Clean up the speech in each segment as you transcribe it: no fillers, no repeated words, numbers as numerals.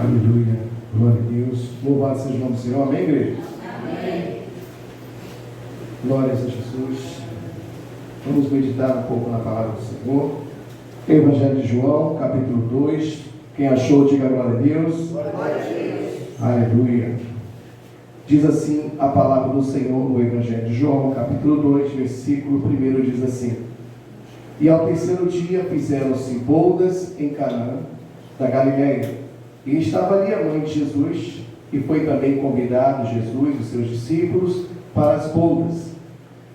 Aleluia. Glória a Deus. Louvado seja o nome do Senhor. Amém, igreja? Amém. Glórias a Jesus. Vamos meditar um pouco na palavra do Senhor. Evangelho de João, capítulo 2. Quem achou, diga glória a Deus. Glória a Deus. Aleluia. Diz assim a palavra do Senhor no Evangelho de João, capítulo 2, versículo 1, diz assim: E ao terceiro dia fizeram-se bodas em Canaã da Galileia, e estava ali a mãe de Jesus, e foi também convidado Jesus e seus discípulos para as bodas.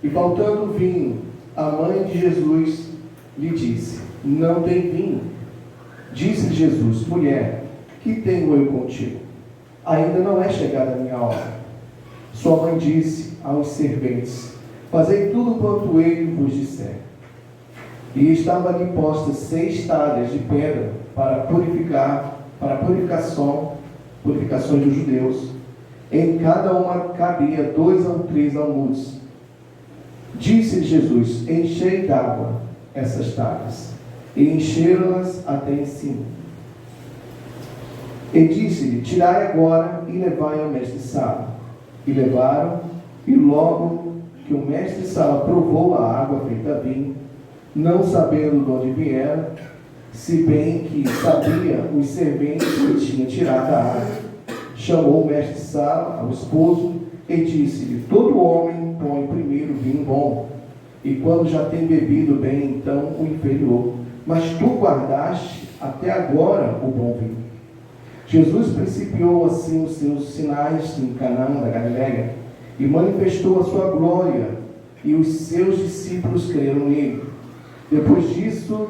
E faltando vinho, a mãe de Jesus lhe disse: Não tem vinho. Disse-lhe Jesus: Mulher, que tenho eu contigo? Ainda não é chegada a minha hora. Sua mãe disse aos serventes: Fazei tudo quanto ele vos disser. E estavam ali postas 6 talhas de pedra para purificações dos judeus. Em cada uma cabia 2 ou 3 almudes. Disse-lhe Jesus: Enchei d'água essas talhas. E encheram-nas até em cima. E disse-lhe: Tirai agora e levai ao mestre-sala. E levaram, e logo que o mestre-sala provou a água feita vinho, não sabendo de onde viera, se bem que sabia os serventes que tinham tirado a água, chamou o mestre-sala ao esposo e disse-lhe: Todo homem põe primeiro vinho bom, e quando já tem bebido bem, então o inferior. Mas tu guardaste até agora o bom vinho. Jesus principiou assim os seus sinais em Canaã da Galileia e manifestou a sua glória, e os seus discípulos creram nele. Depois disso,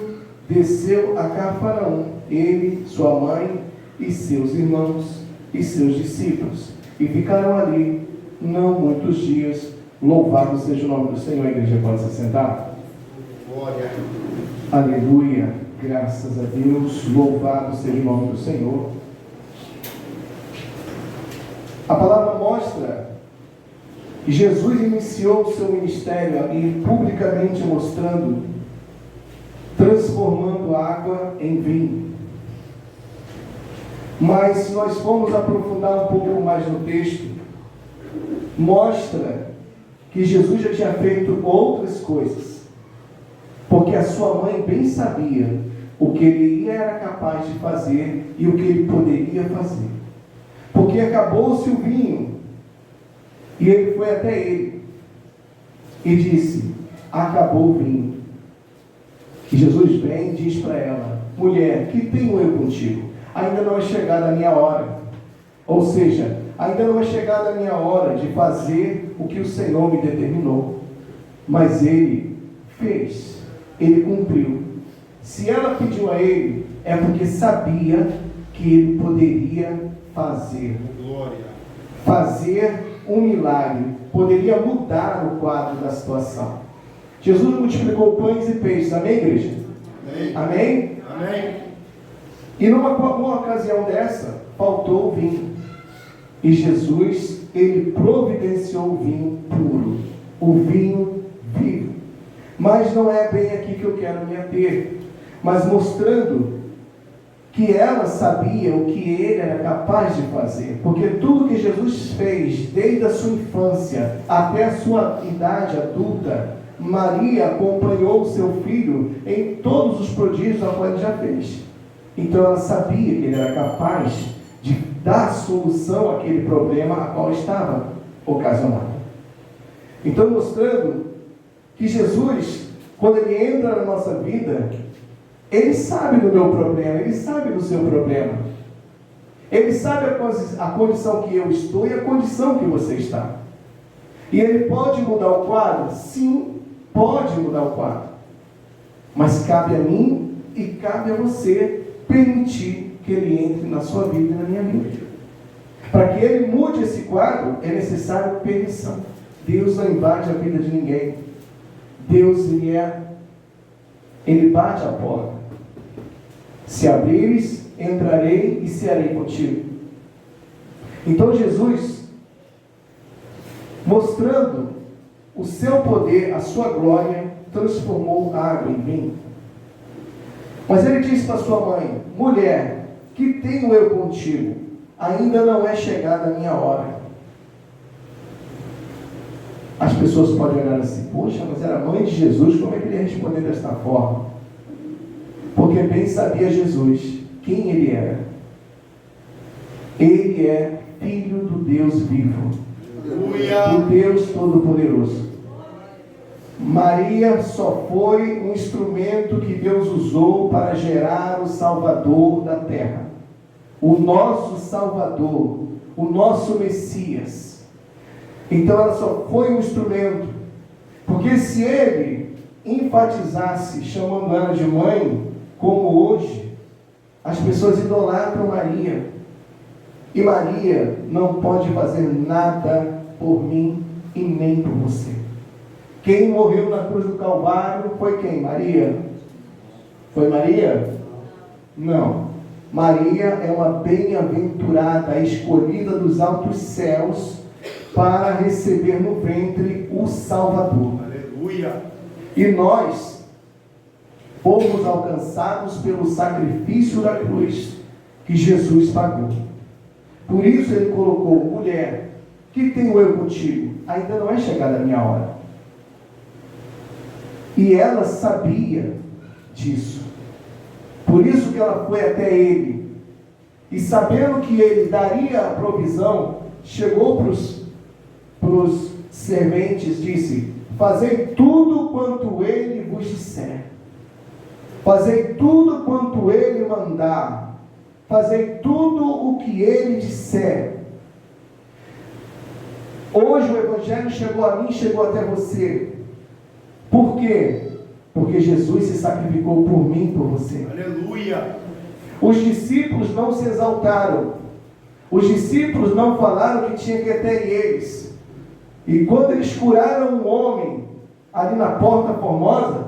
desceu a Cafarnaum, ele, sua mãe e seus irmãos e seus discípulos, e ficaram ali não muitos dias. Louvado seja o nome do Senhor. A igreja pode se sentar. Glória. Aleluia, graças a Deus. Louvado seja o nome do Senhor. A palavra mostra que Jesus iniciou o seu ministério e publicamente mostrando, transformando água em vinho. Mas se nós formos aprofundar um pouco mais no texto, mostra que Jesus já tinha feito outras coisas, porque a sua mãe bem sabia o que ele era capaz de fazer e o que ele poderia fazer. Porque acabou-se o vinho, e ele foi até ele e disse: Acabou o vinho. E Jesus vem e diz para ela: Mulher, que tenho eu contigo? Ainda não é chegada a minha hora. Ou seja, ainda não é chegada a minha hora de fazer o que o Senhor me determinou. Mas ele fez, ele cumpriu. Se ela pediu a ele, é porque sabia que ele poderia fazer. Glória. Fazer um milagre, poderia mudar o quadro da situação. Jesus multiplicou pães e peixes, amém, igreja? Amém. Amém? Amém. E numa ocasião dessa, faltou o vinho. E Jesus, ele providenciou o vinho puro, o vinho vivo. Mas não é bem aqui que eu quero me ater, mas mostrando que ela sabia o que ele era capaz de fazer, porque tudo que Jesus fez, desde a sua infância até a sua idade adulta, Maria acompanhou o seu filho em todos os prodígios a qual ele já fez. Então ela sabia que ele era capaz de dar solução àquele problema a qual estava ocasionado. Então, mostrando que Jesus, quando ele entra na nossa vida, ele sabe do meu problema, ele sabe do seu problema. Ele sabe a condição que eu estou e a condição que você está. E ele pode mudar o quadro? Sim, pode mudar o quadro. Mas cabe a mim e cabe a você permitir que ele entre na sua vida e na minha vida. Para que ele mude esse quadro, é necessário permissão. Deus não invade a vida de ninguém. Deus, ele bate a porta. Se abrires, entrarei e cearei contigo. Então Jesus, mostrando o seu poder, a sua glória, transformou água em vinho. Mas ele disse para sua mãe: Mulher, que tenho eu contigo? Ainda não é chegada a minha hora. As pessoas podem olhar assim, poxa, mas era a mãe de Jesus, como é que ele ia responder desta forma? Porque bem sabia Jesus quem ele era. Ele é Filho do Deus vivo, do Deus Todo-Poderoso. Maria só foi um instrumento que Deus usou para gerar o Salvador da terra. O nosso Salvador, o nosso Messias. Então ela só foi um instrumento. Porque se ele enfatizasse, chamando ela de mãe, como hoje, as pessoas idolatram Maria. E Maria não pode fazer nada por mim e nem por você. Quem morreu na cruz do Calvário foi quem? Maria? Foi Maria? Não. Maria é uma bem-aventurada, escolhida dos altos céus para receber no ventre o Salvador. Aleluia! E nós fomos alcançados pelo sacrifício da cruz que Jesus pagou. Por isso ele colocou: mulher, que tenho eu contigo? Ainda não é chegada a minha hora. E ela sabia disso. Por isso que ela foi até ele. E sabendo que ele daria a provisão, chegou para os serventes, disse: fazei tudo quanto ele vos disser. Fazei tudo quanto ele mandar. Fazei tudo o que ele disser. Hoje o Evangelho chegou a mim, chegou até você. Por quê? Porque Jesus se sacrificou por mim e por você. Aleluia! Os discípulos não se exaltaram. Os discípulos não falaram que tinha que ir até eles. E quando eles curaram um homem ali na Porta Formosa,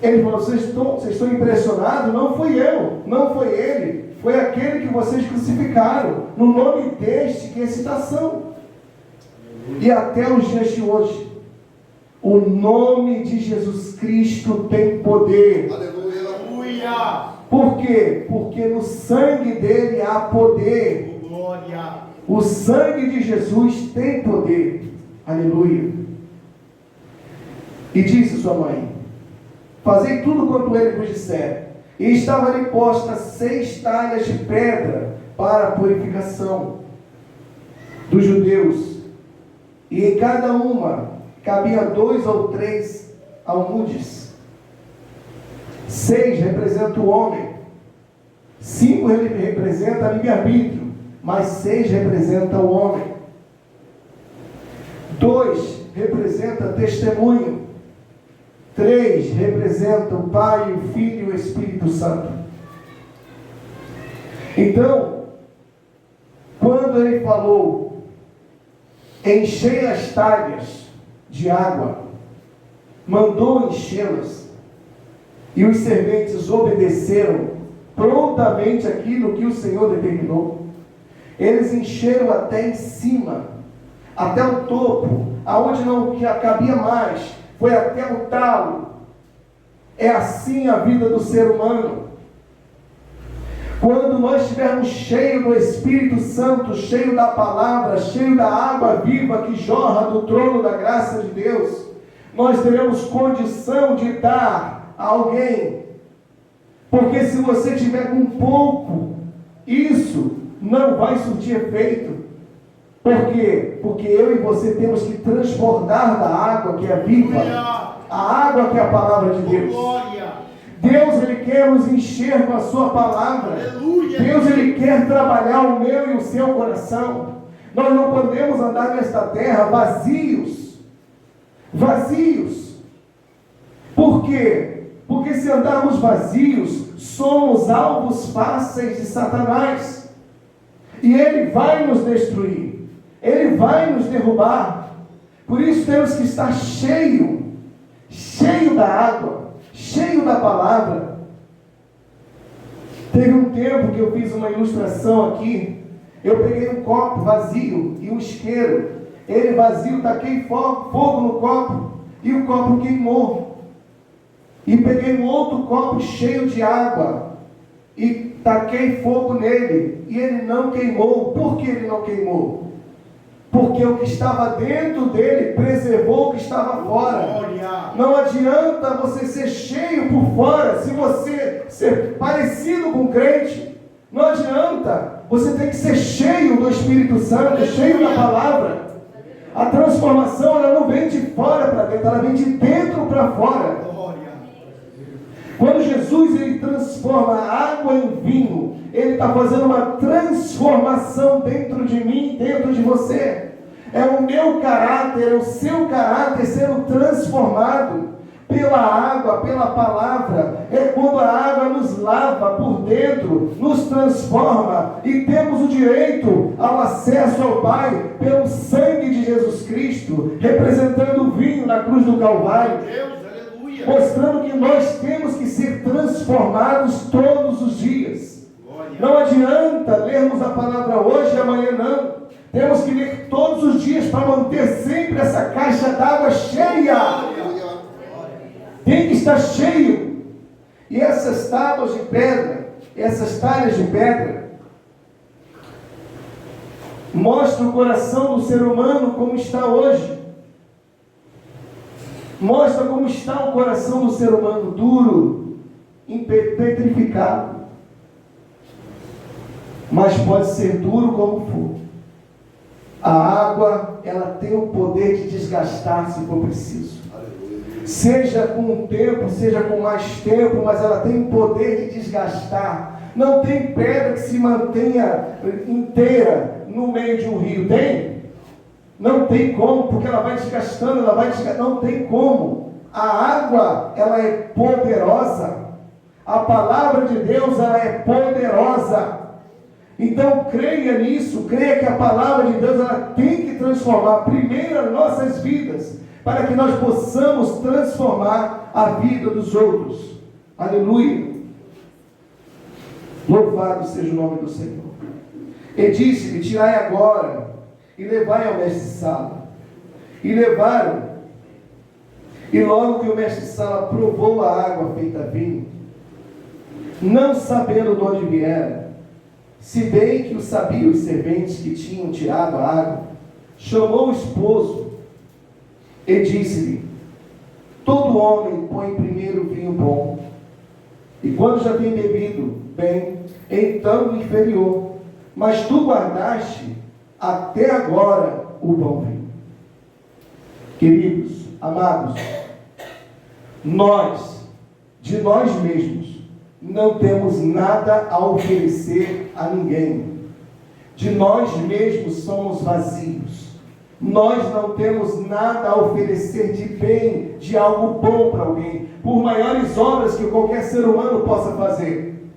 ele falou: vocês estão impressionados? Não fui eu, não foi ele, foi aquele que vocês crucificaram. No nome deste, que é citação. E até os dias de hoje, o nome de Jesus Cristo tem poder. Aleluia! Por quê? Porque no sangue dele há poder. Glória! O sangue de Jesus tem poder. Aleluia. E disse sua mãe: fazei tudo quanto ele vos disser. E estava ali posta 6 talhas de pedra para a purificação dos judeus. E em cada uma cabia 2 ou 3 almudes. 6 representa o homem, 5 representa livre-arbítrio, mas 6 representa o homem. 2 representa testemunho. 3 representa o Pai, o Filho e o Espírito Santo. Então, quando ele falou: enchei as talhas de água, mandou enchê-las, e os serventes obedeceram prontamente aquilo que o Senhor determinou. Eles encheram até em cima, até o topo, aonde não cabia mais, foi até o talo. É assim a vida do ser humano. Quando nós estivermos cheios do Espírito Santo, cheio da palavra, cheio da água viva que jorra do trono da graça de Deus, nós teremos condição de dar a alguém. Porque se você tiver com pouco, isso não vai surtir efeito. Por quê? Porque eu e você temos que transbordar da água que é viva, a água que é a palavra de Deus. Deus, Ele quer nos encher com a sua palavra. Deus, Ele quer trabalhar o meu e o seu coração. Nós não podemos andar nesta terra vazios. Vazios. Por quê? Porque se andarmos vazios, somos alvos fáceis de Satanás. E ele vai nos destruir. Ele vai nos derrubar. Por isso temos que estar cheio da água, cheio da palavra. Teve um tempo que eu fiz uma ilustração aqui. Eu peguei um copo vazio e um isqueiro. Ele vazio, taquei fogo no copo e o copo queimou. E peguei um outro copo cheio de água e taquei fogo nele e ele não queimou. Por que ele não queimou? Porque o que estava dentro dele preservou o que estava fora. Glória. Não adianta você ser cheio por fora se você ser parecido com crente. Não adianta. Você tem que ser cheio do Espírito Santo, cheio da palavra. A transformação ela não vem de fora para dentro, ela vem de dentro para fora. Glória. Quando Jesus ele transforma a água em vinho, ele está fazendo uma transformação dentro de mim, dentro de você. É o meu caráter, é o seu caráter sendo transformado pela água, pela palavra. É quando a água nos lava por dentro, nos transforma e temos o direito ao acesso ao Pai pelo sangue de Jesus Cristo, representando o vinho na cruz do Calvário. Deus, aleluia. Mostrando que nós temos que ser transformados todos os dias. Glória. Não adianta lermos a palavra hoje e amanhã não. Temos que ler todos os dias para manter sempre essa caixa d'água cheia. Tem que estar cheio. E essas tábuas de pedra, essas talhas de pedra, mostram o coração do ser humano como está hoje. Mostra como está o coração do ser humano, duro, petrificado. Mas pode ser duro como for. A água, ela tem o poder de desgastar se for preciso. Seja com o tempo, seja com mais tempo, mas ela tem o poder de desgastar. Não tem pedra que se mantenha inteira no meio de um rio, tem? Não tem como, porque ela vai desgastando, não tem como. A água, ela é poderosa. A palavra de Deus, ela é poderosa. Então creia nisso, creia que a palavra de Deus, ela tem que transformar primeiro as nossas vidas, para que nós possamos transformar a vida dos outros. Aleluia. Louvado seja o nome do Senhor. E disse-lhe: tirai agora e levai ao mestre-sala. E levaram. E logo que o mestre-sala provou a água feita vinho, não sabendo de onde viera, se bem que o sabiam os serventes que tinham tirado a água, chamou o esposo e disse-lhe: todo homem põe primeiro o vinho bom, e quando já tem bebido bem, então o inferior, mas tu guardaste até agora o bom vinho. Queridos, amados, nós, de nós mesmos, não temos nada a oferecer a ninguém. De nós mesmos somos vazios. Nós não temos nada a oferecer de bem, de algo bom para alguém, por maiores obras que qualquer ser humano possa fazer.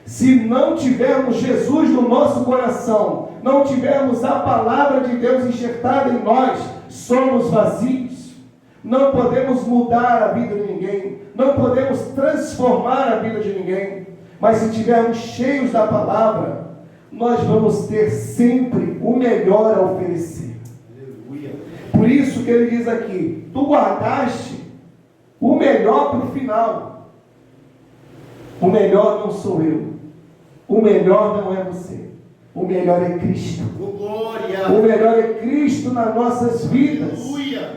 Se não tivermos Jesus no nosso coração, não tivermos a palavra de Deus enxertada em nós, somos vazios. Não podemos mudar a vida de ninguém, não podemos transformar a vida de ninguém, mas se estivermos cheios da palavra, nós vamos ter sempre o melhor a oferecer. Por isso que ele diz aqui: tu guardaste o melhor para o final. O melhor não sou eu, o melhor não é você, o melhor é Cristo. O melhor é Cristo nas nossas vidas.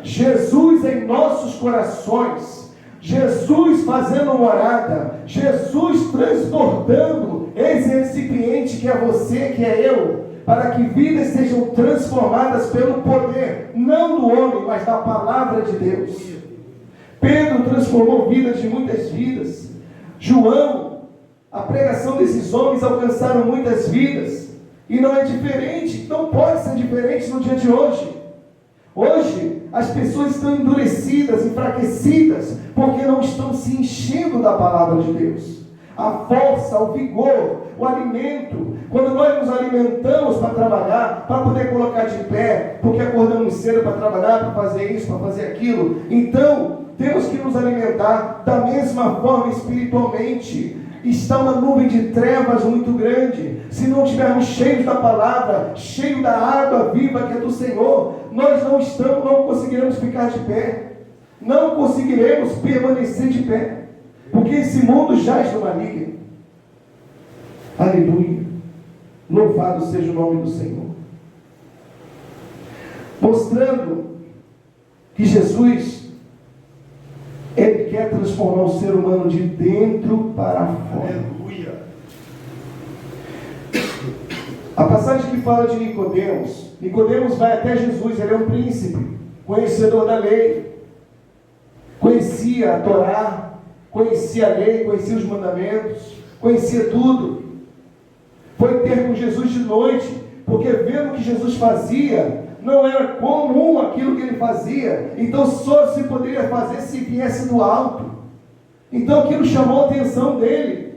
Jesus em nossos corações, Jesus fazendo morada, Jesus transbordando esse recipiente que é você, que é eu, para que vidas sejam transformadas pelo poder, não do homem, mas da palavra de Deus. Pedro transformou vidas de muitas vidas. João, a pregação desses homens alcançaram muitas vidas. E não é diferente, não pode ser diferente no dia de hoje. Hoje, as pessoas estão endurecidas, enfraquecidas, porque não estão se enchendo da palavra de Deus. A força, o vigor, o alimento. Quando nós nos alimentamos para trabalhar, para poder colocar de pé, porque acordamos cedo para trabalhar, para fazer isso, para fazer aquilo, então temos que nos alimentar da mesma forma espiritualmente. Está uma nuvem de trevas muito grande. Se não estivermos cheios da palavra, cheios da água viva que é do Senhor, nós não conseguiremos ficar de pé, não conseguiremos permanecer de pé, porque esse mundo jaz no maligno. Aleluia. Louvado seja o nome do Senhor. Mostrando que Jesus, Ele quer transformar o ser humano de dentro para fora. Aleluia. A passagem que fala de Nicodemos, Nicodemos vai até Jesus, ele é um príncipe, conhecedor da lei, conhecia a Torá, conhecia a lei, conhecia os mandamentos, conhecia tudo. Foi ter com Jesus de noite, porque vendo o que Jesus fazia, não era comum aquilo que ele fazia, então só se poderia fazer se viesse do alto. Então aquilo chamou a atenção dele.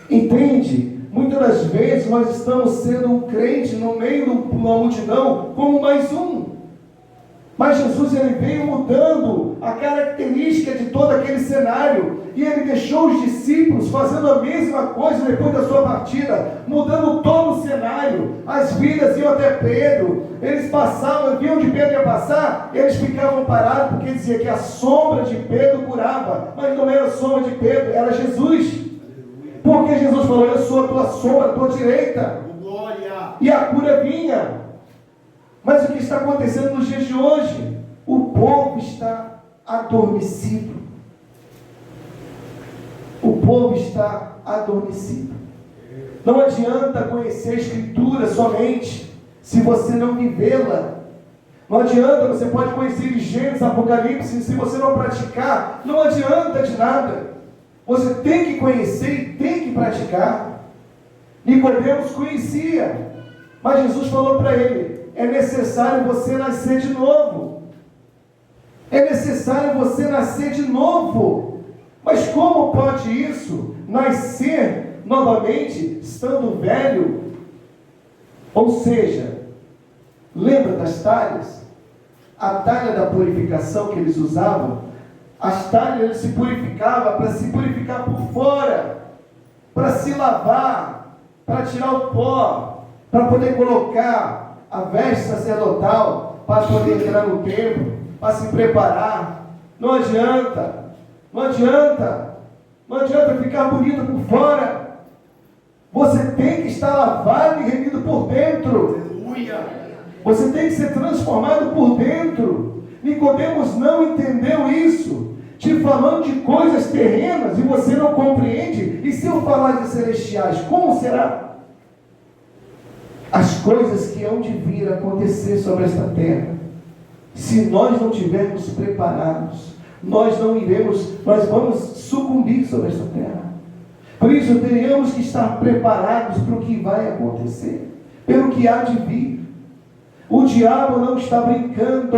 Entende? Muitas das vezes nós estamos sendo um crente no meio de uma multidão como mais um. Mas Jesus, ele veio mudando a característica de todo aquele cenário. E ele deixou os discípulos fazendo a mesma coisa depois da sua partida, mudando todo o cenário. As vidas iam até Pedro, eles passavam, viam onde Pedro ia passar, eles ficavam parados, porque dizia que a sombra de Pedro curava, mas não era a sombra de Pedro, era Jesus. Porque Jesus falou: eu sou a tua sombra, a tua direita. Glória. E a cura vinha. Mas o que está acontecendo nos dias de hoje? O povo está adormecido. O povo está adormecido. Não adianta conhecer a Escritura somente se você não vivê-la. Não adianta, você pode conhecer Gênesis, Apocalipse, se você não praticar, não adianta de nada. Você tem que conhecer e tem que praticar. Nicodemos conhecia, mas Jesus falou para ele: é necessário você nascer de novo. É necessário você nascer de novo. Mas como pode isso? Nascer novamente, estando velho? Ou seja, lembra das talhas? A talha da purificação que eles usavam, as talhas eles se purificavam para se purificar por fora, para se lavar, para tirar o pó, para poder colocar a veste sacerdotal, para poder entrar no templo, para se preparar. Não adianta, não adianta, não adianta ficar bonito por fora. Você tem que estar lavado e remido por dentro. Aleluia. Você tem que ser transformado por dentro. Nicodemos não entendeu isso, te falando de coisas terrenas e você não compreende. E se eu falar de celestiais, como será? As coisas que hão de vir a acontecer sobre esta terra, se nós não tivermos preparados, nós vamos sucumbir sobre esta terra. Por isso teremos que estar preparados para o que vai acontecer, pelo que há de vir. O diabo não está brincando,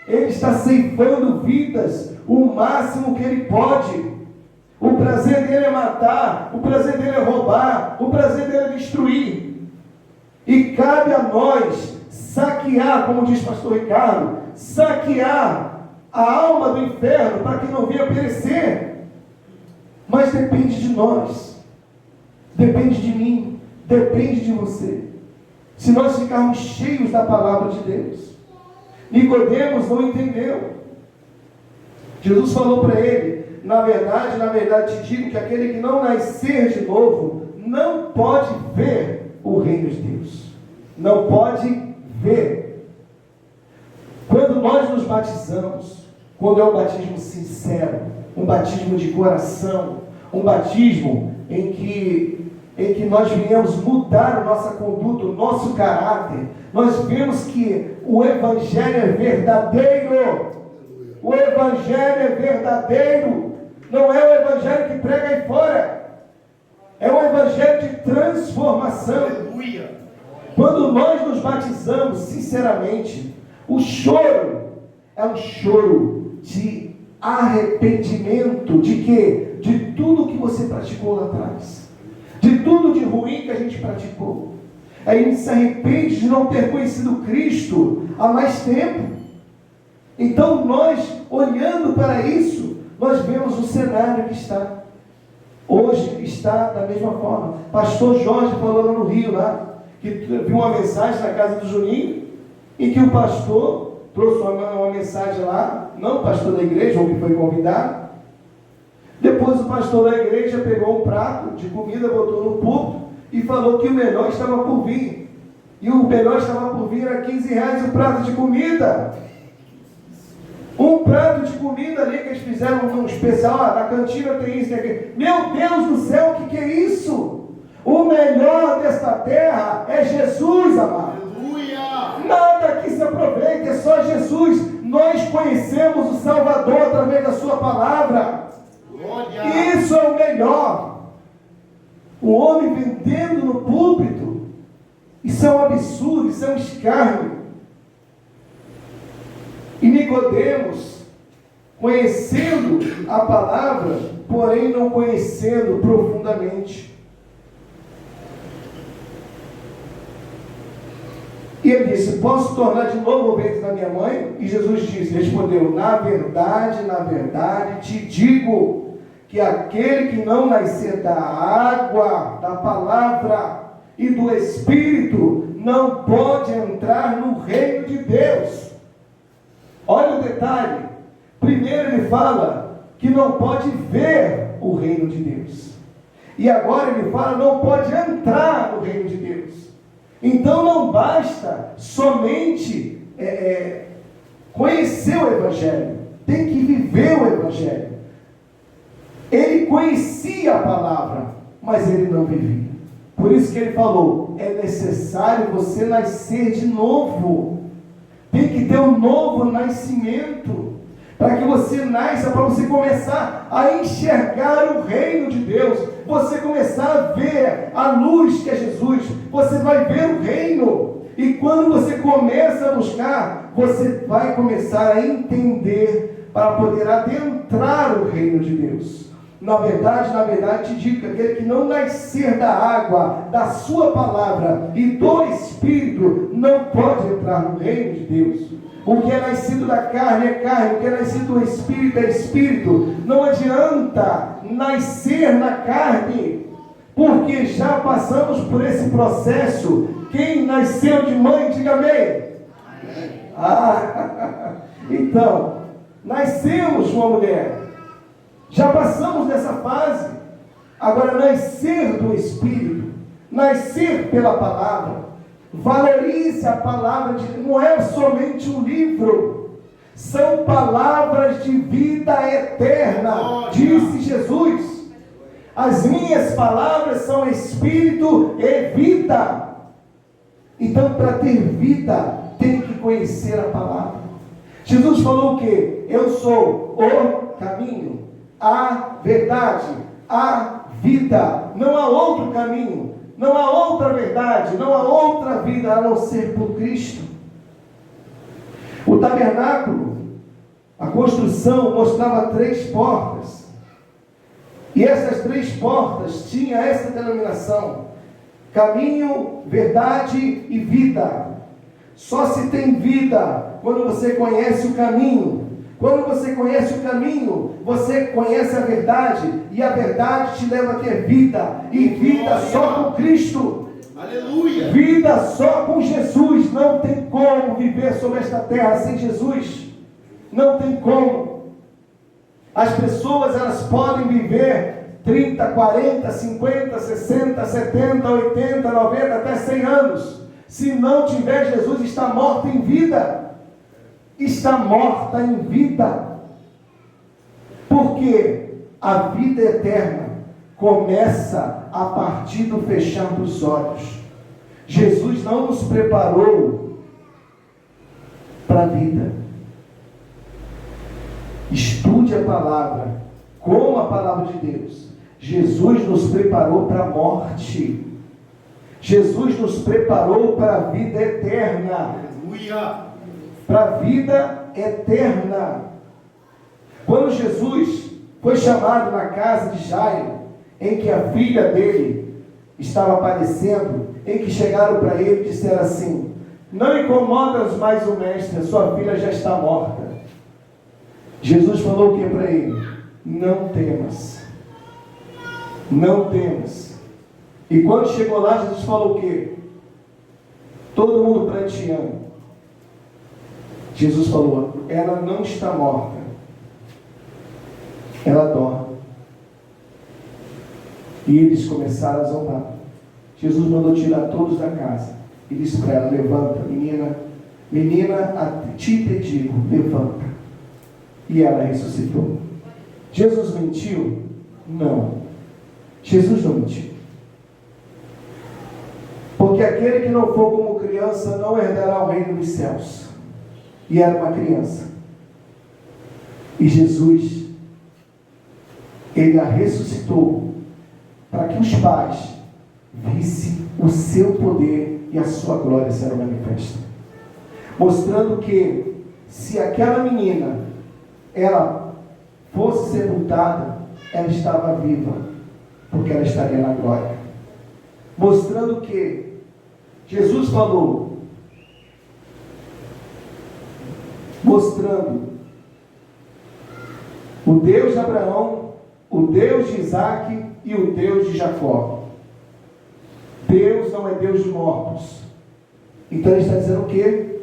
ele está ceifando vidas o máximo que ele pode. O prazer dele é matar, o prazer dele é roubar, o prazer dele é destruir. E cabe a nós saquear, como diz pastor Ricardo, saquear a alma do inferno para que não venha perecer. Mas depende de nós, depende de mim, depende de você. Se nós ficarmos cheios da palavra de Deus. Nicodemos não entendeu. Jesus falou para ele: na verdade te digo que aquele que não nascer de novo não pode ver o reino de Deus. Não pode ver. Quando nós nos batizamos, quando é um batismo sincero, um batismo de coração, um batismo em que nós viemos mudar a nossa conduta, o nosso caráter, nós vemos que o Evangelho é verdadeiro. O Evangelho é verdadeiro. Não é o Evangelho que prega aí fora. É um Evangelho de transformação. Aleluia. Quando nós nos batizamos sinceramente, o choro é um choro de arrependimento. De quê? De tudo que você praticou lá atrás. De tudo de ruim que a gente praticou. Aí a gente se arrepende de não ter conhecido Cristo há mais tempo. Então nós, olhando para isso, nós vemos o cenário que está. Hoje está da mesma forma. Pastor Jorge falou lá no Rio, lá, que viu uma mensagem na casa do Juninho, em que o pastor trouxe uma mensagem lá, não o pastor da igreja, ou que foi convidado, Depois o pastor da igreja pegou um prato de comida, botou no púlpito e falou que o melhor estava por vir. E o melhor estava por vir, era R$15 o prato de comida. Um prato de comida ali que eles fizeram um especial, na cantina tem isso, tem aquilo. Meu Deus do céu, o que é isso? O melhor desta terra é Jesus, amado. Aleluia. Nada aqui se aproveita, é só Jesus. Nós conhecemos o Salvador através da sua palavra. Glória. Isso é o melhor. O homem vendendo no púlpito, isso é um absurdo, isso é um escárnio. E Nicodemos, conhecendo a palavra, porém não conhecendo profundamente. E ele disse: posso tornar de novo o ventre da minha mãe? E Jesus respondeu: na verdade, te digo, que aquele que não nascer da água, da palavra e do Espírito, não pode entrar no reino de Deus. Olha o detalhe. Primeiro ele fala que não pode ver o reino de Deus. E agora ele fala não pode entrar no reino de Deus. Então não basta somente conhecer o Evangelho. Tem que viver o Evangelho. Ele conhecia a palavra, mas ele não vivia. Por isso que ele falou, é necessário você nascer de novo. Tem que ter um novo nascimento, para que você nasça, para você começar a enxergar o reino de Deus, você começar a ver a luz que é Jesus, você vai ver o reino, e quando você começa a buscar, você vai começar a entender, para poder adentrar o reino de Deus. Na verdade, te digo, aquele que não nascer da água, da sua palavra e do Espírito, não pode entrar no reino de Deus. O que é nascido da carne é carne, o que é nascido do Espírito é Espírito. Não adianta nascer na carne, porque já passamos por esse processo. Quem nasceu de mãe, diga amém. Então, nascemos uma mulher. Já passamos dessa fase. Agora, nascer do Espírito, nascer pela palavra, valorize a palavra de Deus. Não é somente um livro, são palavras de vida eterna, disse Jesus. As minhas palavras são Espírito e vida. Então, para ter vida, tem que conhecer a palavra. Jesus falou o quê? Eu sou o caminho, a verdade, a vida. Não há outro caminho, não há outra verdade, não há outra vida a não ser por Cristo. O tabernáculo, a construção mostrava 3 portas. E essas 3 portas tinham essa denominação: caminho, verdade e vida. Só se tem vida quando você conhece o caminho. Quando você conhece o caminho, você conhece a verdade, e a verdade te leva a ter vida, e vida só com Cristo. Aleluia. Vida só com Jesus. Não tem como viver sobre esta terra sem Jesus. Não tem como. As pessoas, elas podem viver 30, 40, 50, 60, 70, 80, 90, até 100 anos. Se não tiver Jesus, está morta em vida. Está morta em vida. Porque a vida eterna começa a partir do fechar dos olhos. Jesus não nos preparou para a vida. Estude a palavra, com a palavra de Deus. Jesus nos preparou para a morte. Jesus nos preparou para a vida eterna. Aleluia. Para a vida eterna. Quando Jesus foi chamado na casa de Jairo, em que a filha dele estava padecendo, em que chegaram para ele e disseram assim: não incomodas mais o mestre, a sua filha já está morta. Jesus falou o que para ele? Não temas. Não temas. E quando chegou lá, Jesus falou o que? Todo mundo pranteando. Jesus falou: ela não está morta, ela dorme. E eles começaram a zombar. Jesus mandou tirar todos da casa e disse para ela: levanta, menina, a ti te digo, levanta. E ela ressuscitou. Jesus mentiu? Não. Jesus não mentiu. Porque aquele que não for como criança não herdará o reino dos céus. E era uma criança. E Jesus, ele a ressuscitou para que os pais vissem o seu poder e a sua glória será manifesta. Mostrando que se aquela menina, ela fosse sepultada, ela estava viva, porque ela estaria na glória. Mostrando que Jesus falou, mostrando o Deus de Abraão, o Deus de Isaac e o Deus de Jacó. Deus não é Deus de mortos. Então ele está dizendo o quê?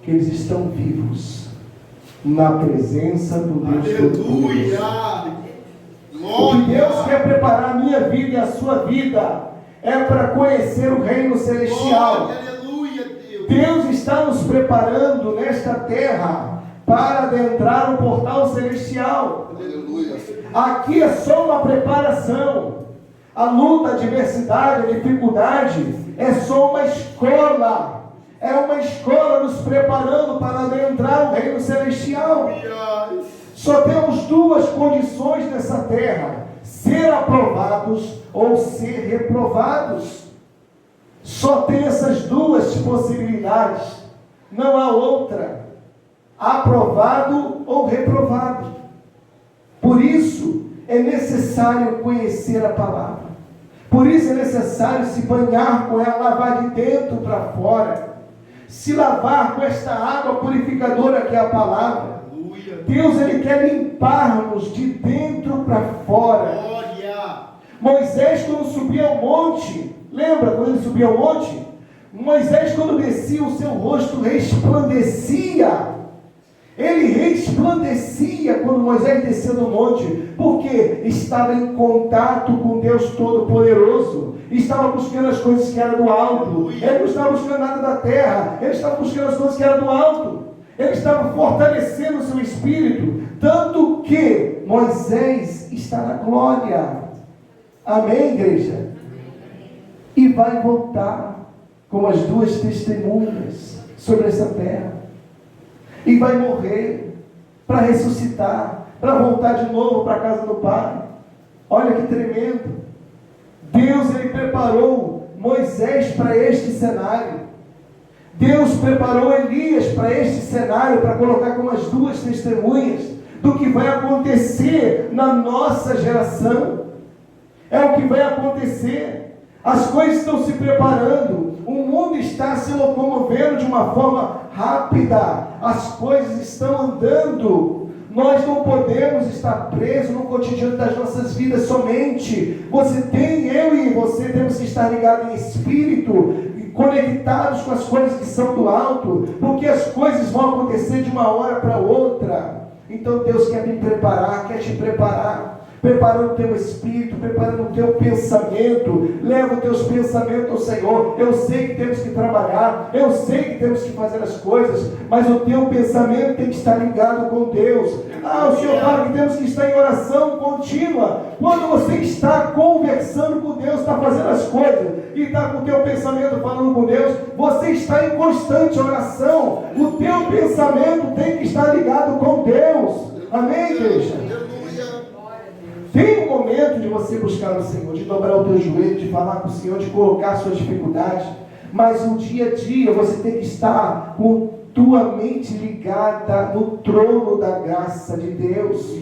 Que eles estão vivos na presença do Deus Todo-Poderoso. O que Deus quer preparar a minha vida e a sua vida é para conhecer o reino celestial. Deus está nos preparando nesta terra para adentrar o portal celestial. Aqui é só uma preparação. A luta, a adversidade, a dificuldade é só uma escola. É uma escola nos preparando para adentrar o reino celestial. Só temos duas condições nessa terra: ser aprovados ou ser reprovados. Só tem essas duas possibilidades. Não há outra. Aprovado ou reprovado. Por isso é necessário conhecer a palavra. Por isso é necessário se banhar com ela, lavar de dentro para fora. Se lavar com esta água purificadora que é a palavra. Deus, ele quer limpar-nos de dentro para fora. Moisés, quando subia ao monte, lembra quando ele subia ao monte? Moisés, quando descia, o seu rosto resplandecia. Ele resplandecia quando Moisés descia do monte, porque estava em contato com Deus Todo-Poderoso, estava buscando as coisas que eram do alto. Ele não estava buscando nada da terra, ele estava buscando as coisas que eram do alto. Ele estava fortalecendo o seu espírito, tanto que Moisés está na glória. Amém, igreja? E vai voltar como as duas testemunhas sobre essa terra. E vai morrer para ressuscitar, para voltar de novo para a casa do Pai. Olha que tremendo. Deus, ele preparou Moisés para este cenário. Deus preparou Elias para este cenário, para colocar como as duas testemunhas do que vai acontecer na nossa geração. É o que vai acontecer. As coisas estão se preparando. O mundo está se locomovendo de uma forma rápida. As coisas estão andando. Nós não podemos estar presos no cotidiano das nossas vidas somente. Você tem, eu e você temos que estar ligados em espírito, conectados com as coisas que são do alto, porque as coisas vão acontecer de uma hora para outra. Então Deus quer me preparar, quer te preparar, preparando o teu espírito, preparando o teu pensamento. Leva os teus pensamentos ao Senhor. Eu sei que temos que trabalhar, eu sei que temos que fazer as coisas, mas o teu pensamento tem que estar ligado com Deus. O Senhor fala que temos que estar em oração contínua. Quando você está conversando com Deus, está fazendo as coisas e está com o teu pensamento falando com Deus, você está em constante oração. O teu pensamento tem que estar ligado com Deus. Amém, igreja? Tem um momento de você buscar o Senhor, de dobrar o teu joelho, de falar com o Senhor, de colocar suas dificuldades, mas no dia a dia você tem que estar com tua mente ligada no trono da graça de Deus.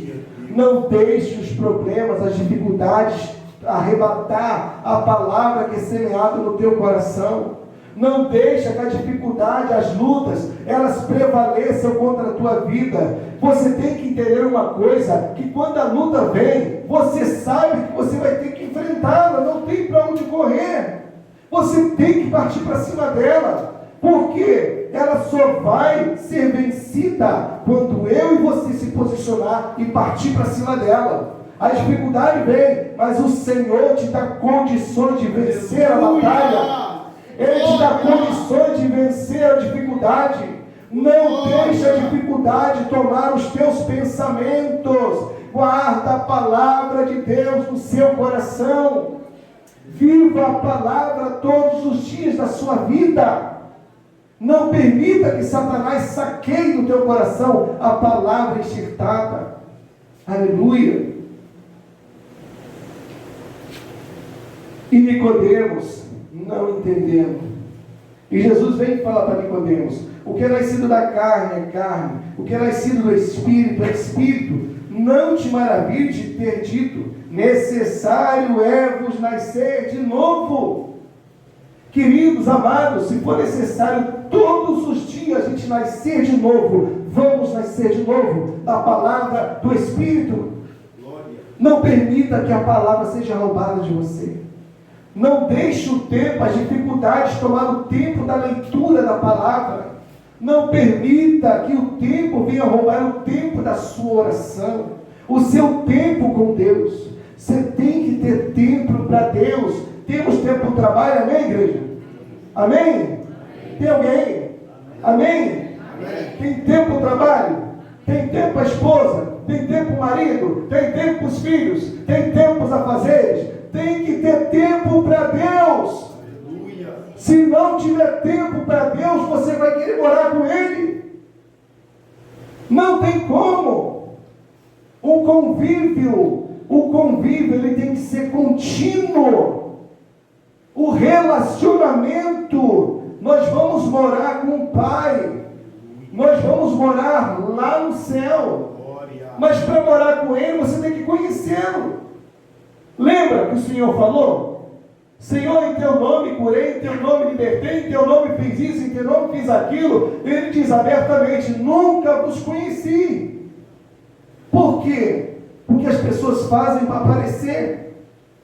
Não deixe os problemas, as dificuldades arrebatar a palavra que é semeada no teu coração. Não deixa que a dificuldade, as lutas, elas prevaleçam contra a tua vida. Você tem que entender uma coisa, que quando a luta vem, você sabe que você vai ter que enfrentá-la, não tem para onde correr. Você tem que partir para cima dela, porque ela só vai ser vencida quando eu e você se posicionar e partir para cima dela. A dificuldade vem, mas o Senhor te dá condições de vencer a batalha. Ele te dá condições de vencer a dificuldade. Não deixe a dificuldade tomar os teus pensamentos. Guarda a palavra de Deus no seu coração. Viva a palavra todos os dias da sua vida. Não permita que Satanás saqueie do teu coração a palavra enxertada. Aleluia. E Nicodemos, não entendendo. E Jesus vem e fala para Nicodemos: o que é nascido da carne é carne, o que é nascido do Espírito é Espírito. Não te maravilhes de ter dito: necessário é vos nascer de novo. Queridos, amados, se for necessário todos os dias a gente nascer de novo, vamos nascer de novo da palavra do Espírito. Não permita que a palavra seja roubada de você. Não deixe o tempo, as dificuldades tomar o tempo da leitura da palavra. Não permita que o tempo venha roubar o tempo da sua oração, o seu tempo com Deus. Você tem que ter tempo para Deus. Temos tempo para o trabalho, amém, igreja? Amém? Tem alguém? Amém? Tem tempo para o trabalho? Tem tempo para a esposa? Tem tempo para o marido? Tem tempo para os filhos? Tem tempo para os afazeres? Tem que ter tempo para Deus. Se não tiver tempo para Deus, você vai querer morar com Ele. Não tem como. O convívio ele tem que ser contínuo. O relacionamento, nós vamos morar com o Pai. Nós vamos morar lá no céu. Mas para morar com Ele, você tem que conhecê-lo. Lembra que o Senhor falou? Senhor, em teu nome curei, em teu nome libertei, em teu nome fiz isso, em teu nome fiz aquilo. Ele diz abertamente: nunca vos conheci. Por quê? Porque as pessoas fazem para aparecer.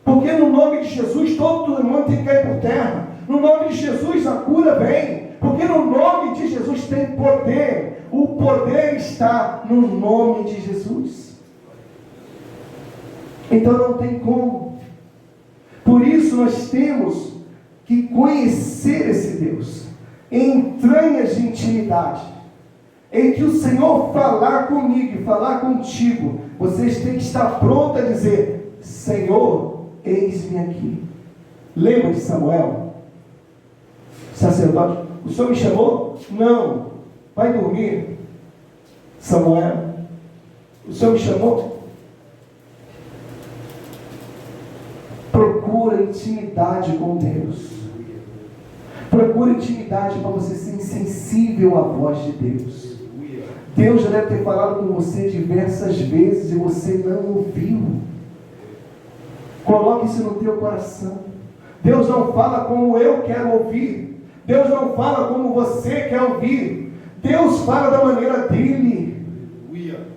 Porque no nome de Jesus todo mundo tem que cair por terra. No nome de Jesus a cura vem. Porque no nome de Jesus tem poder. O poder está no nome de Jesus. Então não tem como. Por isso nós temos que conhecer esse Deus, entranhas de intimidade, em que o Senhor falar comigo e falar contigo, vocês têm que estar prontos a dizer: Senhor, eis-me aqui. Lembra de Samuel? Sacerdote: o Senhor me chamou? Não. Vai dormir. Samuel: o Senhor me chamou? Procura intimidade com Deus. Procura intimidade para você ser insensível à voz de Deus. Deus já deve ter falado com você diversas vezes e você não ouviu. Coloque isso no teu coração. Deus não fala como eu quero ouvir. Deus não fala como você quer ouvir. Deus fala da maneira dele.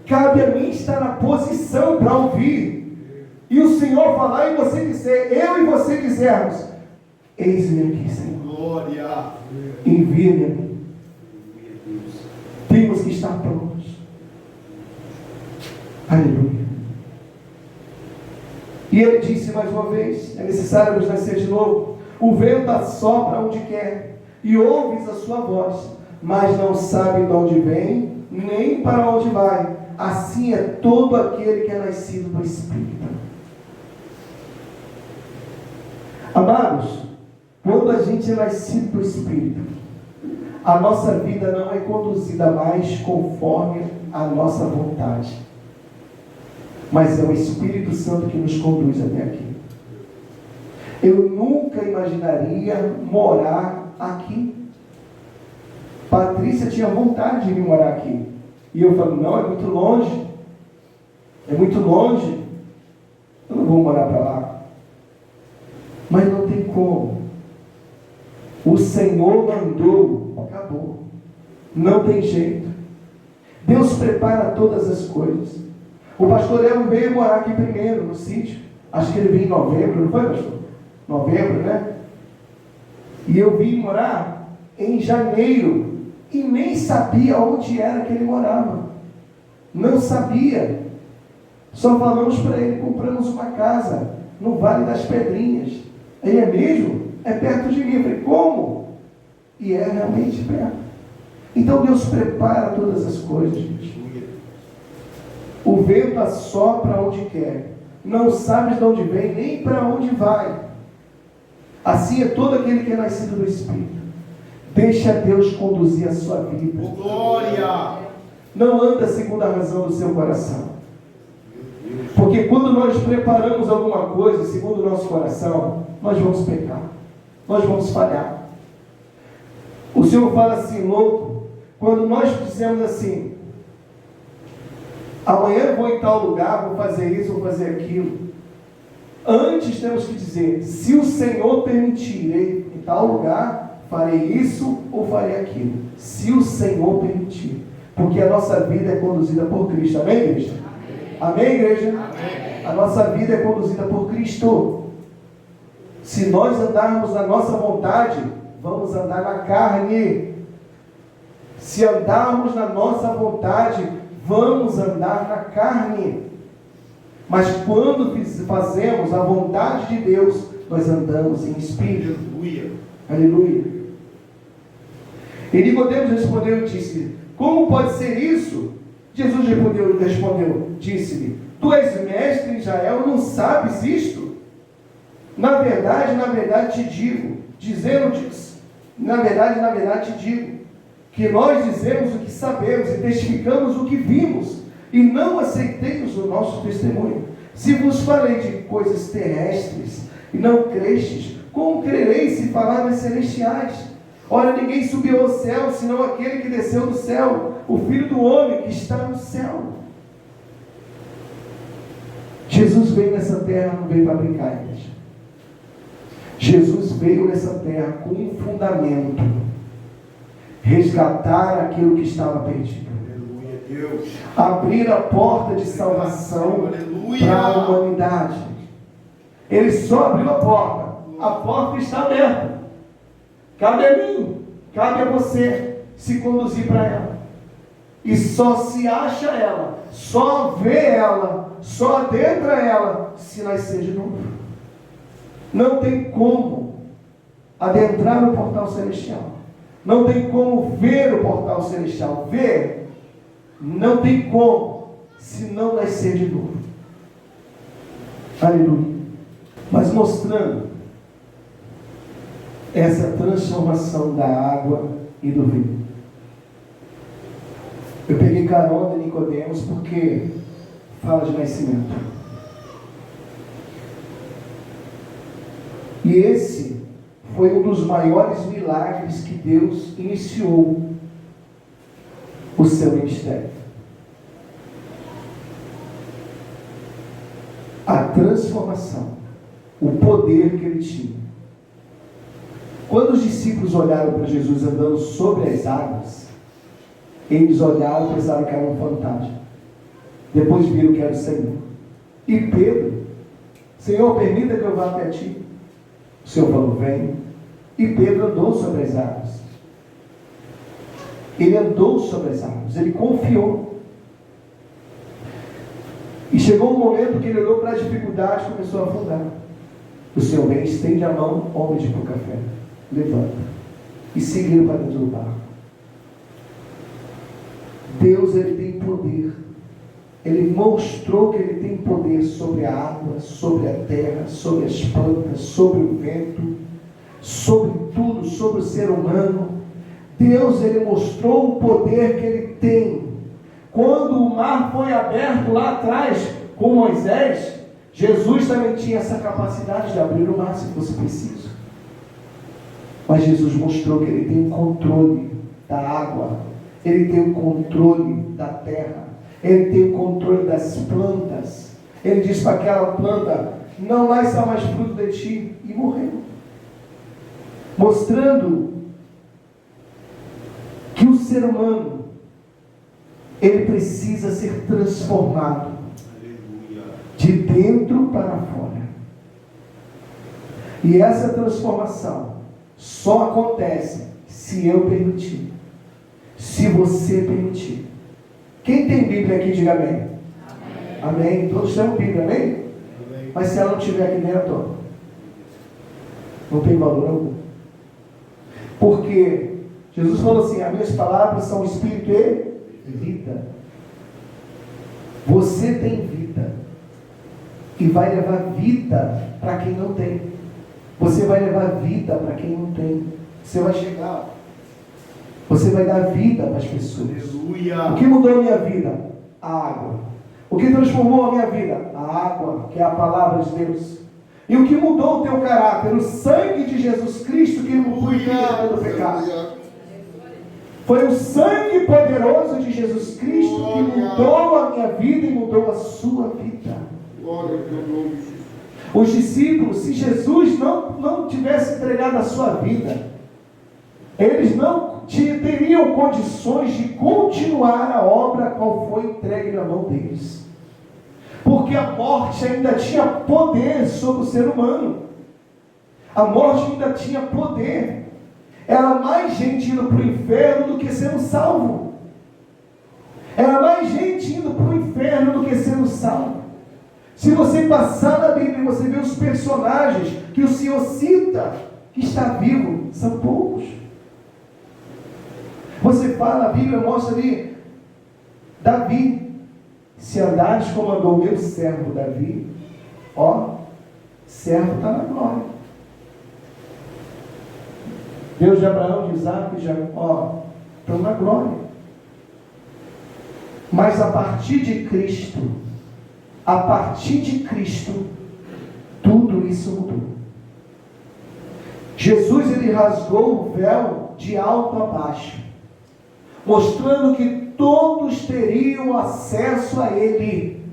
Cabe a mim estar na posição para ouvir. E o Senhor falar e você dizer, eu e você dizermos: eis-me aqui, Senhor. Glória. Envia-me a mim. Temos que estar prontos. Aleluia. E ele disse mais uma vez: é necessário nos nascer de novo. O vento assopra onde quer, e ouves a sua voz, mas não sabe de onde vem, nem para onde vai. Assim é todo aquele que é nascido do Espírito. Amados, quando a gente é nascido do Espírito, a nossa vida não é conduzida mais conforme a nossa vontade, mas é o Espírito Santo que nos conduz até aqui. Eu nunca imaginaria morar aqui. Patrícia tinha vontade de vir morar aqui, e eu falo: não, é muito longe. É muito longe. Eu não vou morar para lá. Mas não tem como. O Senhor mandou, acabou. Não tem jeito. Deus prepara todas as coisas. O pastor Elmo veio morar aqui primeiro, no sítio. Acho que ele veio em novembro, não foi, pastor? Novembro, né? E eu vim morar em janeiro. E nem sabia onde era que ele morava. Não sabia. Só falamos para ele: compramos uma casa no Vale das Pedrinhas. Ele: é mesmo? É perto de mim. Eu falei: como? E é realmente perto. Então Deus prepara todas as coisas, gente. O vento assopra onde quer, não sabes de onde vem, nem para onde vai. Assim é todo aquele que é nascido do Espírito. Deixa Deus conduzir a sua vida. Oh, glória! Não anda segundo a razão do seu coração. Porque quando nós preparamos alguma coisa segundo o nosso coração, nós vamos pecar, nós vamos falhar. O Senhor fala assim, louco, quando nós dizemos assim: amanhã eu vou em tal lugar, vou fazer isso, vou fazer aquilo. Antes temos que dizer: se o Senhor permitir, irei em tal lugar, farei isso ou farei aquilo. Se o Senhor permitir. Porque a nossa vida é conduzida por Cristo. Amém, igreja? Amém, igreja? Amém. A nossa vida é conduzida por Cristo. Se nós andarmos na nossa vontade, vamos andar na carne. Se andarmos na nossa vontade, vamos andar na carne. Mas quando fazemos a vontade de Deus, nós andamos em espírito. Aleluia. Aleluia. E Nicodemos respondeu e disse: como pode ser isso? Jesus respondeu, disse-lhe: tu és mestre em Israel, não sabes isto? Na verdade te digo, na verdade te digo, que nós dizemos o que sabemos e testificamos o que vimos, e não aceiteis o nosso testemunho. Se vos falei de coisas terrestres e não crestes, como crereis se falar das celestiais? Ora, ninguém subiu ao céu, senão aquele que desceu do céu, o Filho do Homem que está no céu. Jesus veio nessa terra, não veio para brincar, igreja. Jesus veio nessa terra com um fundamento: resgatar aquilo que estava perdido. Aleluia, Deus. Abrir a porta de salvação para a humanidade. Ele só abriu a porta está aberta. Cabe a mim, cabe a você se conduzir para ela. E só se acha ela, só vê ela, só adentra ela, se nascer de novo. Não tem como adentrar no portal celestial. Não tem como ver o portal celestial. Ver, não tem como, se não nascer de novo. Aleluia. Mas mostrando essa transformação da água e do vinho. Eu peguei carona de Nicodemos porque fala de nascimento. E esse foi um dos maiores milagres que Deus iniciou o seu ministério. A transformação, o poder que ele tinha. Quando os discípulos olharam para Jesus andando sobre as águas, eles olharam e pensaram que era um fantasma. Depois viram que era o Senhor. E Pedro: Senhor, permita que eu vá até ti. O Senhor falou: vem. E Pedro andou sobre as águas. Ele andou sobre as águas, ele confiou. E chegou um momento que ele olhou para a dificuldade e começou a afundar. O Senhor vem, estende a mão, homem de pouca fé, levanta. E seguiram para dentro do barco. Deus, ele tem poder. Ele mostrou que ele tem poder sobre a água, sobre a terra, sobre as plantas, sobre o vento, sobre tudo, sobre o ser humano. Deus, ele mostrou o poder que ele tem. Quando o mar foi aberto lá atrás com Moisés, Jesus também tinha essa capacidade de abrir o mar se fosse preciso. Mas Jesus mostrou que ele tem o controle da água, ele tem o controle da terra, ele tem o controle das plantas. Ele diz para aquela planta: não nasça mais fruto de ti, e morreu. Mostrando que o ser humano, ele precisa ser transformado. Aleluia. De dentro para fora. E essa transformação só acontece se eu permitir. Se você permitir. Quem tem Bíblia aqui, diga amém. Amém. Todos temos Bíblia, amém? Amém. Mas se ela não estiver aqui dentro, não tem valor algum. Porque Jesus falou assim: as minhas palavras são espírito e vida. Você tem vida e vai levar vida para quem não tem. Você vai levar vida para quem não tem. Você vai chegar, você vai dar vida para as pessoas. Aleluia. O que mudou a minha vida? A água. O que transformou a minha vida? A água, que é a palavra de Deus. E o que mudou o teu caráter? O sangue de Jesus Cristo que nos purifica do pecado. Foi o sangue poderoso de Jesus Cristo que mudou a minha vida e mudou a sua vida. Glória ao teu nome, Jesus. Os discípulos, se Jesus não tivesse entregado a sua vida, eles não teriam condições de continuar a obra qual foi entregue na mão deles. Porque a morte ainda tinha poder sobre o ser humano. A morte ainda tinha poder. Era mais gente indo para o inferno do que sendo salvo. Era mais gente indo para o inferno do que sendo salvo. Se você passar na Bíblia e você vê os personagens que o Senhor cita, que está vivo, são poucos. Você fala, a Bíblia mostra ali, Davi, se andares como andou meu servo Davi, ó, servo está na glória. Deus de Abraão, de Isaac, de Jacó, estão na glória. Mas a partir de Cristo, tudo isso mudou. Jesus, ele rasgou o véu de alto a baixo, mostrando que todos teriam acesso a ele.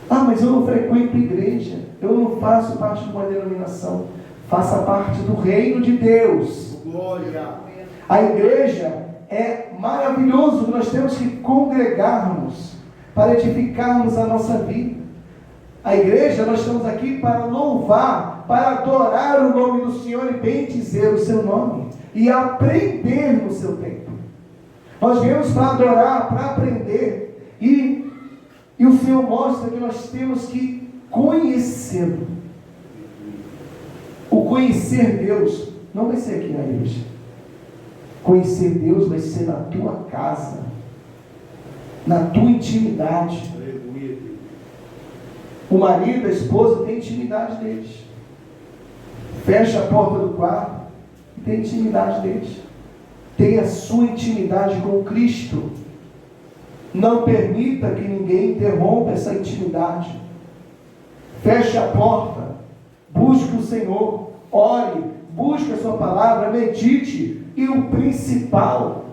Ah, mas eu não frequento igreja, eu não faço parte de uma denominação. Faça parte do reino de Deus. Glória. A igreja é maravilhoso, nós temos que congregarmos para edificarmos a nossa vida. A igreja, nós estamos aqui para louvar, para adorar o nome do Senhor e bendizer o seu nome e aprender no seu tempo. Nós viemos para adorar, para aprender e o Senhor mostra que nós temos que conhecê-lo. O conhecer Deus não vai ser aqui na igreja. Conhecer Deus vai ser na tua casa, na tua intimidade. Aleluia. O marido, a esposa tem intimidade deles. Fecha a porta do quarto e tem intimidade deles. Tem a sua intimidade com Cristo. Não permita que ninguém interrompa essa intimidade. Feche a porta. Busque o Senhor, ore, busque a sua palavra, medite e o principal,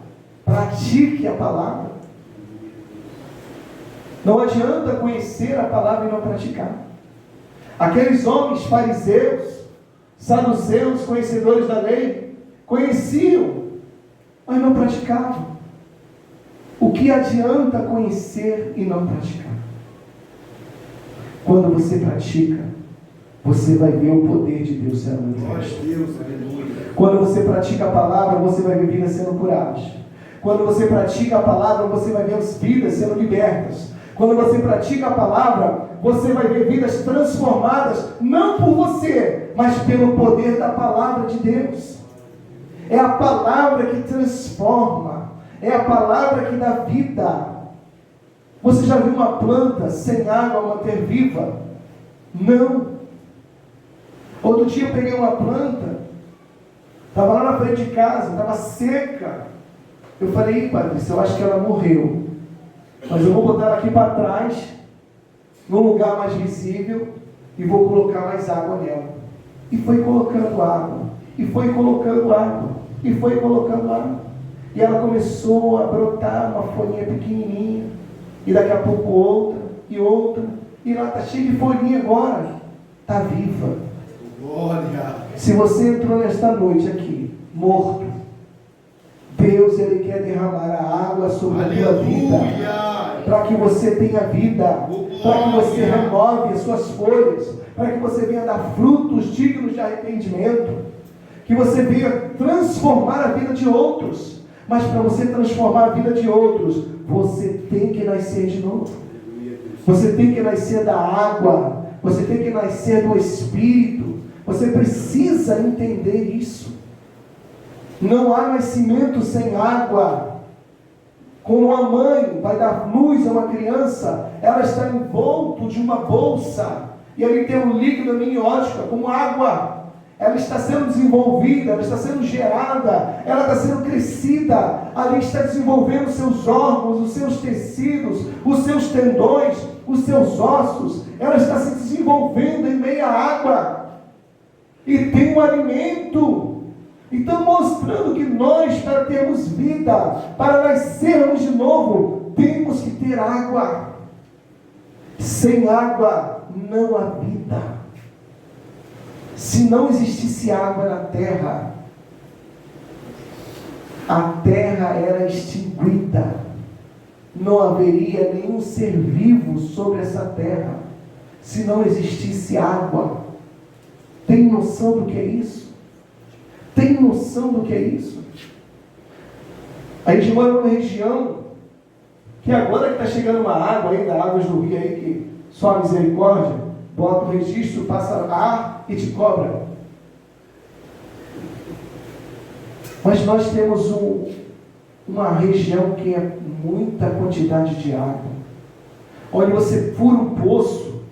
pratique a palavra. Não adianta conhecer a palavra e não praticar. Aqueles homens fariseus, saduceus, conhecedores da lei, conheciam, mas não praticavam. O que adianta conhecer e não praticar? Quando você pratica, você vai ver o poder de Deus sendo manifesto. Quando você pratica a palavra, você vai ver vidas sendo curadas. Quando você pratica a palavra, você vai ver as vidas sendo libertas. Quando você pratica a palavra, você vai ver vidas transformadas, não por você, mas pelo poder da palavra de Deus. É a palavra que transforma, é a palavra que dá vida. Você já viu uma planta sem água manter viva? Não. Outro dia eu peguei uma planta, estava lá na frente de casa, estava seca. Eu falei, Patrícia, eu acho que ela morreu, mas eu vou botar ela aqui para trás, num lugar mais visível, e vou colocar mais água nela. E foi colocando água, e foi colocando água, e foi colocando água. E ela começou a brotar uma folhinha pequenininha, e daqui a pouco outra, e ela está cheia de folhinha agora, está viva. Glória. Se você entrou nesta noite aqui, morto, Deus, Ele quer derramar a água sobre a tua vida, para que você tenha vida, para que você renove as suas folhas, para que você venha dar frutos dignos de arrependimento, que você venha transformar a vida de outros. Mas para você transformar a vida de outros, você tem que nascer de novo. Você tem que nascer da água. Você tem que nascer do Espírito. Você precisa entender isso. Não há nascimento sem água. Quando uma mãe vai dar luz a uma criança, ela está envolta de uma bolsa. E ali tem um líquido amniótico, como água. Ela está sendo desenvolvida, ela está sendo gerada, ela está sendo crescida. Ali está desenvolvendo os seus órgãos, os seus tecidos, os seus tendões, os seus ossos. Ela está se desenvolvendo em meio à água. E tem um alimento. Então, mostrando que nós, para termos vida, para nascermos de novo, temos que ter água. Sem água não há vida. Se não existisse água na terra, a terra era extinguida. Não haveria nenhum ser vivo sobre essa terra, se não existisse água. Tem noção do que é isso? Tem noção do que é isso? A gente mora numa região que agora que está chegando uma água ainda, águas do rio aí, que só a misericórdia, bota o registro, passa ar e te cobra. Mas nós temos uma região que é muita quantidade de água. Onde você fura um poço,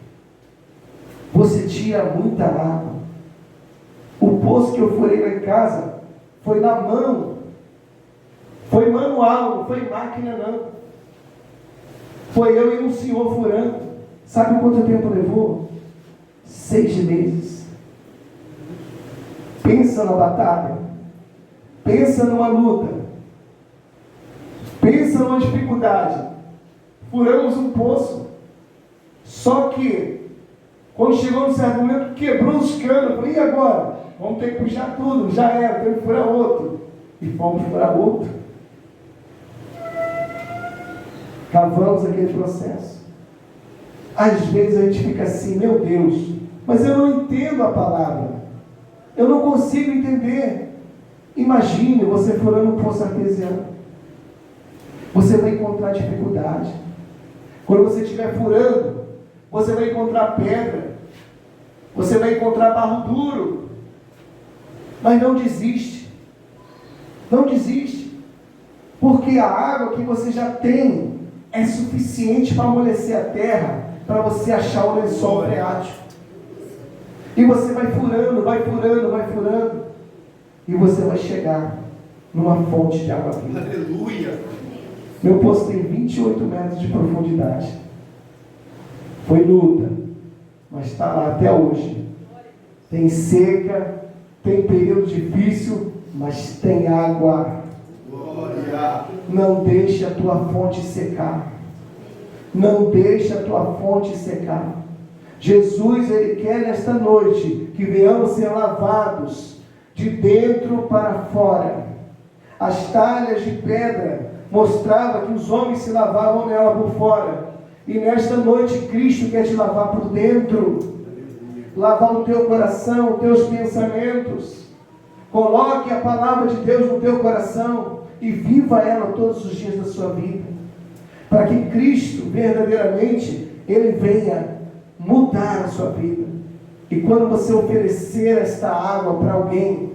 você tira muita água. O poço que eu furei lá em casa foi na mão. Foi manual, não foi máquina não. Foi eu e um senhor furando. Sabe quanto tempo levou? 6 meses. Pensa na batalha. Pensa numa luta. Pensa numa dificuldade. Furamos um poço. Só que, quando chegou no certo momento, quebrou os canos. Eu falei, e agora? Vamos ter que puxar tudo. Já era, tem que furar outro. E fomos furar outro. Cavamos aquele processo. Às vezes a gente fica assim, meu Deus, mas eu não entendo a palavra. Eu não consigo entender. Imagine você furando um poço artesiano. Você vai encontrar dificuldade. Quando você estiver furando, você vai encontrar pedra. Você vai encontrar barro duro. Mas não desiste. Não desiste. Porque a água que você já tem é suficiente para amolecer a terra, para você achar o lençol freático. E você vai furando, vai furando, vai furando. E você vai chegar numa fonte de água viva. Aleluia! Meu poço tem 28 metros de profundidade. Foi luta, mas está lá até hoje. Tem seca, tem período difícil, mas tem água. Glória! Não deixe a tua fonte secar. Não deixe a tua fonte secar. Jesus, Ele quer nesta noite que venhamos ser lavados de dentro para fora. As talhas de pedra mostravam que os homens se lavavam nela por fora. E nesta noite Cristo quer te lavar por dentro. Lavar o teu coração, os teus pensamentos. Coloque a palavra de Deus no teu coração e viva ela todos os dias da sua vida. Para que Cristo, verdadeiramente, Ele venha mudar a sua vida. E quando você oferecer esta água para alguém,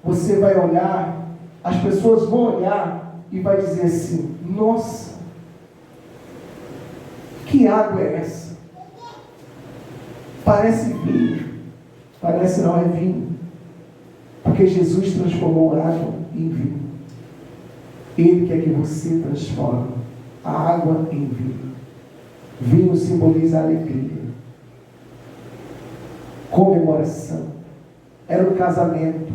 você vai olhar, as pessoas vão olhar e vai dizer assim, nossa, que água é essa? Parece vinho. Parece não, é vinho. Porque Jesus transformou água em vinho. Ele quer que você transforme a água em vinho. Vinho simboliza alegria, comemoração. Era um casamento.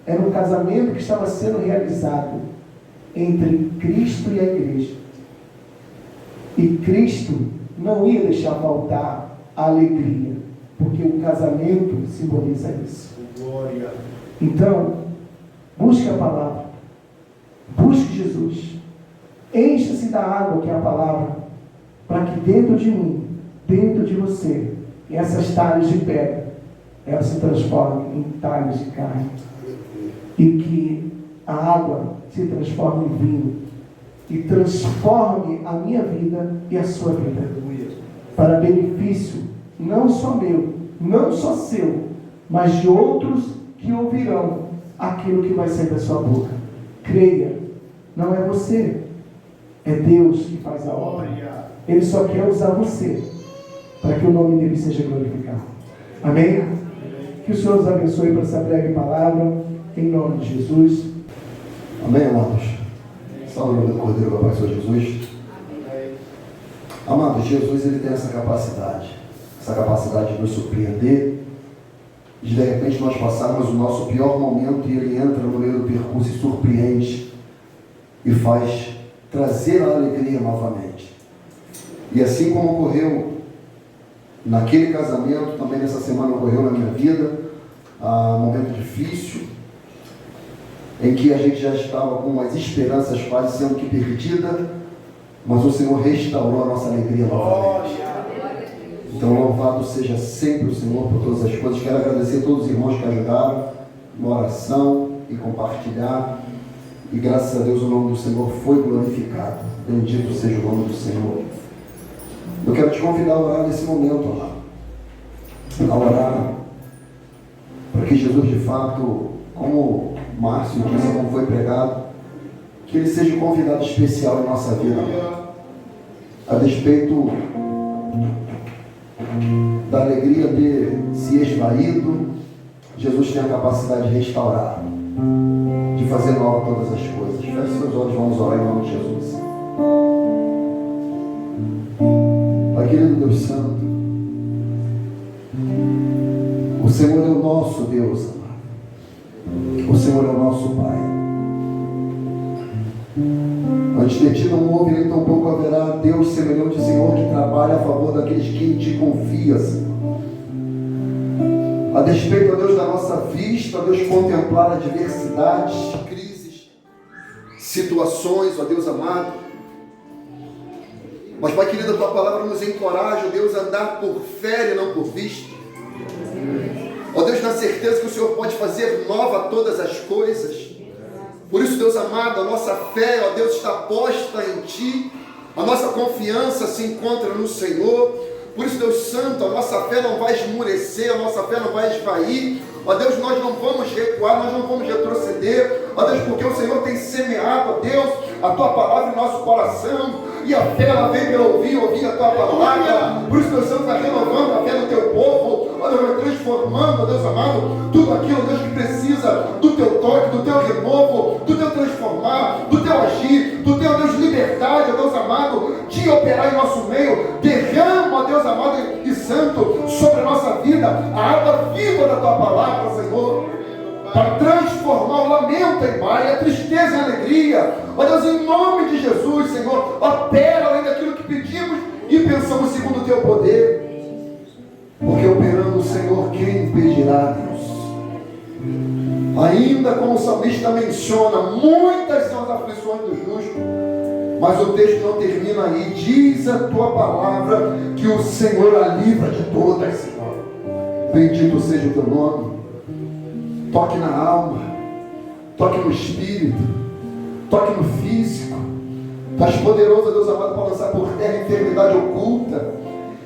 Era um casamento que estava sendo realizado entre Cristo e a igreja. E Cristo não ia deixar faltar a alegria, porque o casamento simboliza isso. Glória! Então, busque a palavra. Busque Jesus. Encha-se da água que é a palavra, para que dentro de mim, dentro de você, essas talhas de pedra, elas se transformem em talhas de carne. E que a água se transforme em vinho. E transforme a minha vida e a sua vida. Aleluia! para benefício não só meu, não só seu, mas de outros que ouvirão aquilo que vai sair da sua boca. Creia, não é você, é Deus que faz a obra. Ele só quer usar você para que o nome dele seja glorificado. Amém? Que o Senhor nos abençoe para essa breve palavra, em nome de Jesus. Amém, amados? Salve do Cordeiro do Pai, Senhor Jesus. Amados, Jesus ele tem essa capacidade de nos surpreender, de repente nós passarmos o nosso pior momento e ele entra no meio do percurso e surpreende e faz trazer a alegria novamente. E assim como ocorreu naquele casamento, também nessa semana ocorreu na minha vida, um momento difícil, em que a gente já estava com as esperanças quase sendo que perdida, mas o Senhor restaurou a nossa alegria novamente. Então louvado seja sempre o Senhor por todas as coisas. Quero agradecer a todos os irmãos que ajudaram na oração e compartilhar, e graças a Deus o nome do Senhor foi glorificado. Bendito seja o nome do Senhor. Eu quero te convidar a orar nesse momento, amado. A orar para que Jesus, de fato, como Márcio disse, como foi pregado, que ele seja um convidado especial em nossa vida, amado. A despeito da alegria de se esvaído, Jesus tem a capacidade de restaurar, de fazer nova todas as coisas. Feche seus olhos, vamos orar em nome de Jesus. Pai querido Deus Santo, o Senhor é o nosso Deus, amado. O Senhor é o nosso Pai. Antes de ti não houve nem tampouco haverá Deus semelhante ao Senhor, que trabalha a favor daqueles que em ti confiam, Senhor. A despeito, ó Deus, da nossa vista, ó Deus, contemplar adversidades, crises, situações, ó Deus amado. Mas, Pai querido, a tua palavra nos encoraja, ó Deus, a andar por fé e não por vista. Ó Deus, na certeza que o Senhor pode fazer nova todas as coisas. Por isso, Deus amado, a nossa fé, ó Deus, está posta em Ti, a nossa confiança se encontra no Senhor. Por isso, Deus Santo, a nossa fé não vai esmurecer, a nossa fé não vai esvair. Ó Deus, nós não vamos recuar, nós não vamos retroceder. Ó Deus, porque o Senhor tem semeado, ó Deus, a Tua palavra em nosso coração. E a fé, ela vem pelo ouvir a Tua palavra. Por isso, Deus Santo, está renovando a fé do Teu povo. Ó Deus, vai transformando, ó Deus amado, tudo aquilo, Deus, que precisa do Teu toque, do Teu renovo, do Teu transformar, do Teu agir, do Teu, Deus, liberdade, ó Deus amado, de operar em nosso meio. Derrama, ó Deus amado e santo, sobre a nossa vida, a água viva da Tua palavra, Senhor, para transformar o lamento em baile, a tristeza em alegria. Ó Deus, em nome de Jesus, Senhor, opera além daquilo que pedimos e pensamos segundo o Teu poder. Porque operando, Senhor, quem impedirá, Deus? Ainda como o salmista menciona, muitas são as aflições do justo, mas o texto não termina aí. Diz a Tua palavra que o Senhor a livra de todas, Senhor. Bendito seja o Teu nome. Toque na alma, toque no espírito, toque no físico. Tu és poderoso, Deus amado, para lançar por terra enfermidade oculta,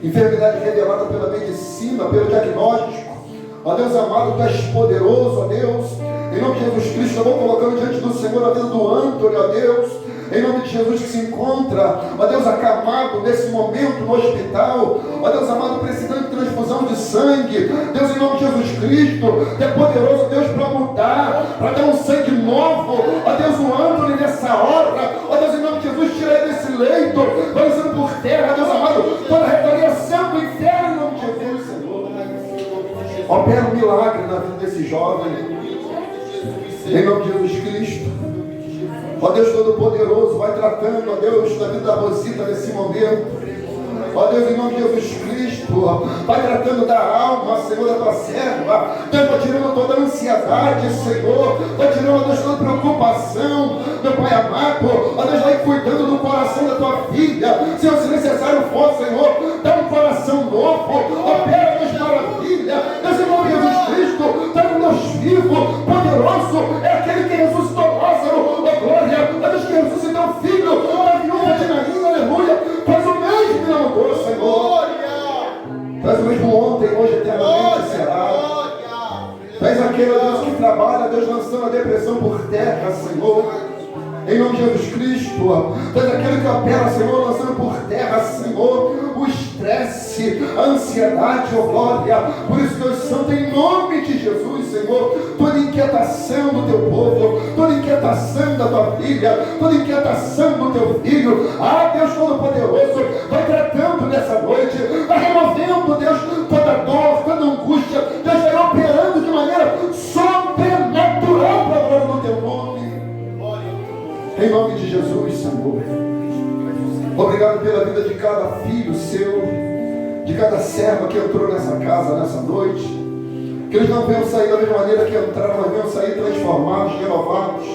enfermidade revelada pela medicina, pelo diagnóstico. Ó Deus amado, Tu és poderoso, ó Deus. Em nome de Jesus Cristo, eu vou colocando diante do Senhor a vida do Antônio, ó Deus. Em nome de Jesus, que se encontra, ó Deus, acamado nesse momento no hospital, ó Deus amado, precisando de transfusão de sangue. Deus, em nome de Jesus Cristo, Tu é poderoso, Deus, para mudar, para dar um sangue novo. Ó Deus, o Antônio nessa hora, ó Deus, em nome de Jesus, tira ele desse leito, lançando por terra, ó Deus amado, toda a retaliação do inferno, em nome de Jesus, Senhor. Opera um milagre na vida desse jovem, em nome de Jesus Cristo. Ó Deus Todo-Poderoso, vai tratando, ó Deus, da vida da Rosita nesse momento. Ó Deus, em nome de Jesus Cristo, vai tratando da alma, Senhor, da Tua serva. Deus, vai tirando toda a ansiedade, Senhor. Vai tirando, ó Deus, toda a preocupação, meu Pai amado. Ó Deus, vai cuidando do coração da Tua filha. Senhor, se necessário for, Senhor, dá um coração novo. Opera, Deus, maravilha. Deus, em nome de Jesus Cristo, dá um Deus vivo, poderoso. É aquele que ressuscitou Lázaro. Ó glória, ó Deus, que ressuscitou o filho da viúva de Naim, aleluia. Faz o mesmo, meu amor, Senhor. lançando a depressão por terra, Senhor. Em nome de Jesus Cristo, Tu és aquele que opera, Senhor, lançando por terra, Senhor, o estresse, a ansiedade, ó glória. Por isso, Deus Santo, em nome de Jesus, Senhor, toda inquietação do Teu povo, toda inquietação da Tua filha, toda inquietação do Teu filho, Deus Todo-Poderoso, vai tratando nessa noite, vai removendo, Deus, toda dor, toda angústia, Deus vai operando de maneira sobrenatural para a glória do Teu nome. Em nome de Jesus, Senhor. Obrigado pela vida de cada filho seu, de cada serva que entrou nessa casa, nessa noite. Que eles não venham sair da mesma maneira que entraram, mas venham sair transformados, renovados,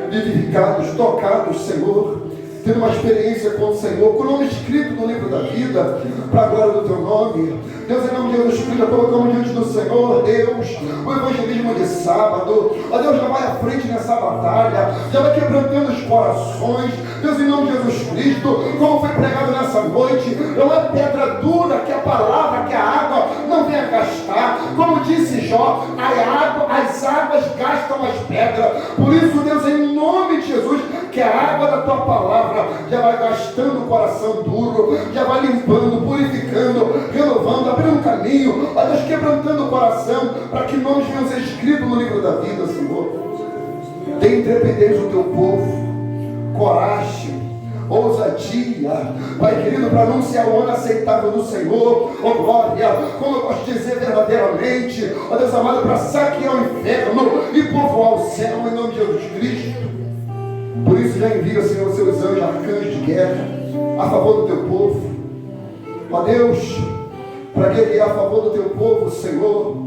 vivificados, tocados, Senhor. Tendo uma experiência com o Senhor, com o nome escrito no livro da vida, para a glória do Teu nome. Deus, em nome de Jesus Cristo, colocamos diante do Senhor, Deus, o evangelismo de sábado. Ó Deus, já vai à frente nessa batalha, já vai quebrantando os corações. Deus, em nome de Jesus Cristo, como foi pregado nessa noite, não é pedra dura que a palavra, que a água não venha gastar. Como disse Jó, as águas gastam as pedras. Por isso, Deus, em nome de Jesus, que a água da Tua palavra já vai gastando o coração duro, já vai limpando, purificando, renovando, abrindo um caminho, ó Deus, quebrantando o coração, para que nomes venham ser escritos no livro da vida, Senhor. Dê intrepidez ao Teu povo, coragem, ousadia, Pai querido, para anunciar o ano aceitável do Senhor, ó glória, como eu posso dizer verdadeiramente, ó Deus amado, para saquear o inferno e povoar o céu, em nome de Jesus Cristo. Por isso já envia, Senhor, os seus anjos, arcanjos de guerra, a favor do Teu povo. Ó Deus, para guerrear a favor do Teu povo, Senhor,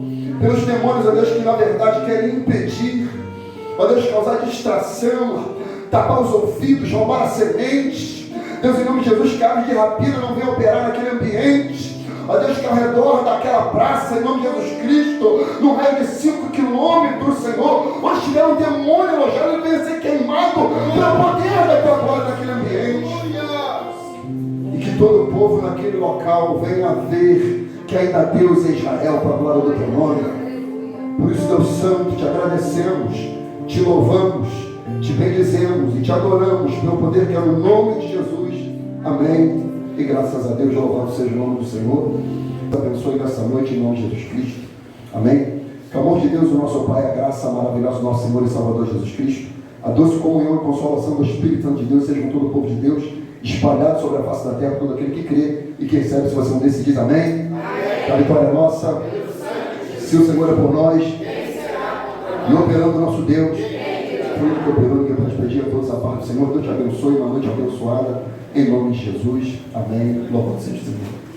pelos demônios, ó Deus, que na verdade querem impedir, ó Deus, causar distração, tapar os ouvidos, roubar a semente. Deus, em nome de Jesus, que a ave de rapina não venha operar naquele ambiente. Ó Deus, que ao redor daquela praça, em nome de Jesus Cristo, no raio de 5 quilômetros, Senhor, onde estiver um demônio alojado, ele venha ser queimado pelo poder da Tua glória naquele ambiente. E que todo o povo naquele local venha ver que ainda Deus é Israel para a glória do Teu nome. Por isso, Deus Santo, te agradecemos, te louvamos, te bendizemos e te adoramos pelo poder que é no nome de Jesus. Amém. E graças a Deus, louvado seja o nome do Senhor. Abençoe nessa noite em nome de Jesus Cristo. Amém. Que o amor de Deus, o nosso Pai, a graça maravilhosa do nosso Senhor e Salvador Jesus Cristo, a doce comunhão e consolação do Espírito Santo de Deus seja com todo o povo de Deus, espalhado sobre a face da terra, todo aquele que crê e que recebe. Se você não decidir, diz amém. A vitória é nossa. Se o Senhor é por nós e operando o nosso Deus, tudo que operou, que eu vou pedir a todos a parte do Senhor. Deus te abençoe, uma noite abençoada. Em nome de Jesus. Amém. Louvado seja o Senhor.